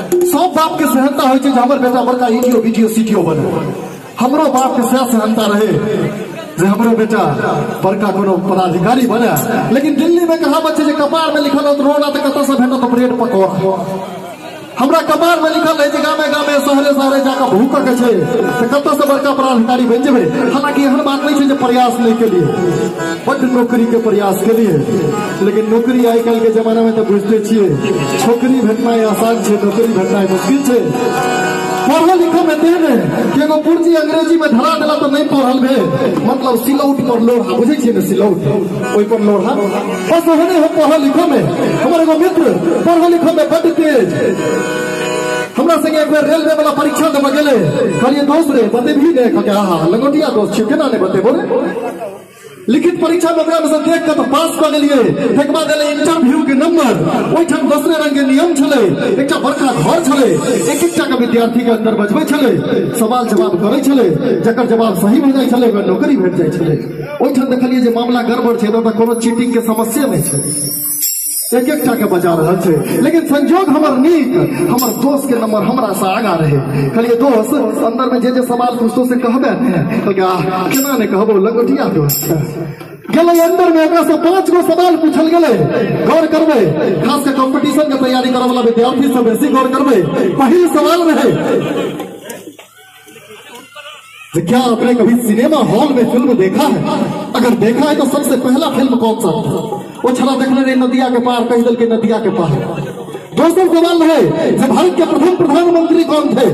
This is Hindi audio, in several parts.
सब बाप के सहनता हो हमर बेटा बड़का ईटीओ बीटीओ सीटीओ बने। हमरो बाप के सहनता रहे जे हमरो बेटा बड़का कोनो पदाधिकारी बने। लेकिन दिल्ली में कहावत है कपार में लिखल रोड तो कत से भेटत ब्रेड पकौड़ा। हमरा कपार में लिखल है गामे गामे शहरे शहरे जाकर भूख के कत से बड़का पदाधिकारी बन जेबे। हालांकि एहन बात नहीं है प्रयास नहीं के लिए बड़ नौकरी के प्रयास के लिए। लेकिन नौकरी आई कल के जमाना में तो बुझते छे छोकरी भेटना आसान है, नौकरी भेटना मुश्किल है। पढ़ा लिखा में देन कि एगो पुर्जी अंग्रेजी में धरा दिला तो नहीं पढ़ल भे, मतलब सिलौट पर लोढ़ा बुझे छे न सिलौट ओई पर लोढ़ा बस ओहने हो। पढ़ा लिखा में हमर एगो मित्र पढ़ा लिखा में बड़ तेज हमरा संगे एक बार रेलवे वाला परीक्षा देबे गेले। कहलिए दोस्त रे बते भी ने कहके हां लंगोटिया दोस्त छी केना ने बते बोले। लिखित परीक्षा में ओकरा में से देख के तो पास कर गेलिए। एक बाद एले इंटरव्यू के नंबर ओइ ठाम दूसरे रंग के नियम छले। एकटा बड़का घर छले, एक एकटा के विद्यार्थी के अंदर बजबै छले, सवाल जवाब करे छले, जकर जवाब सही हो जाय छले नौकरी भेट जाय छले। ओइ ठाम देखलिए जे मामला गड़बड़ छै तो कोनो चीटिंग के समस्या नहीं छै, एक एकटा के बजा रहा है। लेकिन संजोग हमर नीक हमर दोस्त के नंबर हमरा से आगा रहे। कहलिए दोस्त अंदर में जे सवाल पूछतो से कहबे केना ने कहबो लंगोटिया दोस्त गले अंदर में एकरा से 5 गो सवाल पूछल गले। गौर करबे खास के कंपटीशन के तैयारी करे वाला विद्यार्थी सब बेसी गौर करबे। पहिल सवाल रहे क्या आपने कभी सिनेमा हॉल में फिल्म देखा है? अगर देखा है तो सबसे पहला फिल्म कौन सा था? वो छला देखने रहे नदिया के पार, कह दल के नदिया के पार। दूसरा सवाल है जब भारत के प्रथम प्रधानमंत्री कौन थे?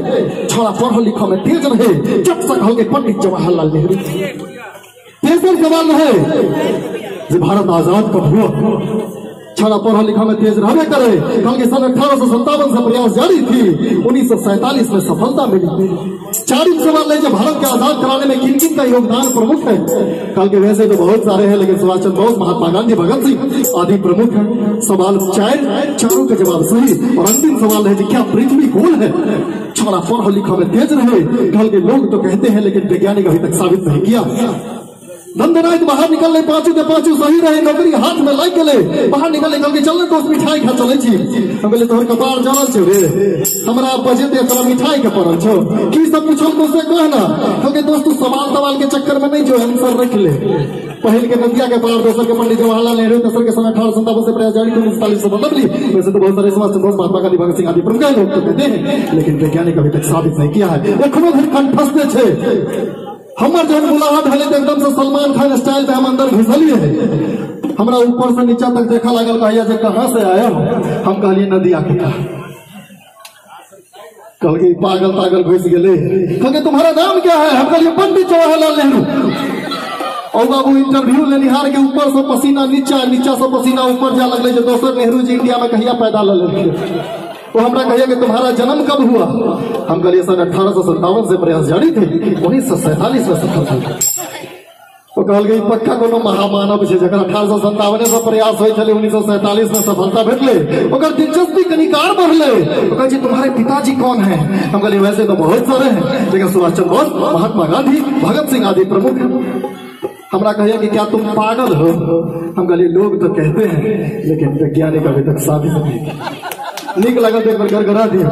छला पढ़ा लिखा में तेज रहे, जब तक हो गए पंडित जवाहरलाल नेहरू। तीसरा सवाल है जब भारत आजाद कब हुआ? छला पढ़ा लिखा में तेज रहने करे। कल के सन 1857 से प्रयास जारी थी, 1947 में सफलता मिली। चारिम सवाल है जब भारत के आजाद कराने में किन किन का योगदान प्रमुख है? कल के वैसे तो बहुत सारे हैं लेकिन सुभाष चंद्र बोस, महात्मा गांधी, भगत सिंह आदि प्रमुख है। सवाल चारों के जवाब सही। और अंतिम सवाल है क्या पृथ्वी गोल है? छला पढ़ा लिखा में तेज रहे। कल के लोग तो कहते हैं लेकिन वैज्ञानिक अभी तक साबित नहीं किया। धंधनायक बाहर निकलने पांचों के पांचों सही रहे, नौकरी हाथ में लाग गए। बाहर निकले कल के चलने दोस्त मिठाई खा चले छी। हम कहले तोहर कपार जानल छौ रे, हमरा बजेते तोरा मिठाई के पड़ल छौ की सब पूछल तो से कहना। क्योंकि दोस्त सवाल सवाल के चक्कर में नहीं जो आंसर रख ले। पहल के नदिया के पार, दोसर के पंडित जवाहरलाल नेहरू, तेसर के सन 1857 से प्रयास जारी थी, 1947 से बदली। वैसे तो बहुत सारे सुभाष चंद्र बोस, महात्मा गांधी, भगत सिंह आदि प्रमुख लोग तो कहते हैं लेकिन वैज्ञानिक अभी तक साबित नहीं किया है। एखनो धरि कंठस्थ छे। हमर जब मुलाकात भेले तो एकदम से सलमान खान स्टाइल में हम अंदर घुसलिए। हमरा ऊपर से नीचा तक देखा लागल, कहिया जे कहां से आया हो? हम कहलिए नदिया के पार। कल के पागल पागल घुस गेले। कहके तुम्हारा नाम क्या है? हम कहलिए पंडित जवाहरलाल नेहरू। और बाबू इंटरव्यू लेनिहार के ऊपर से पसीना नीचा, नीचा से पसीना ऊपर जा लगले। जो दोसर नेहरू जी इंडिया में कहिया पैदा ले वो हमरा कहिए कि तुम्हारा जन्म कब हुआ? हम कहलिए सन 1857 से प्रयास जारी थे, 1947 में सफल था। तो कहल गई पक्का कोनो महामानव है जगह 1857 से प्रयास हो 1947 में सफलता भेटले। दिलचस्पी कनिकार बढ़ले। तो तुम्हारे पिताजी कौन है? हम कहलिए वैसे तो बहुत सारे हैं लेकिन सुभाष चंद्र बोस, महात्मा गांधी, भगत सिंह आदि प्रमुख। हमरा कहिए कि क्या तुम पागल हो? हम कहलिए लोग तो कहते हैं लेकिन वैज्ञानिक अभी तक साबित नहीं। निक लगा तो एक बार गड़गड़ा दिया।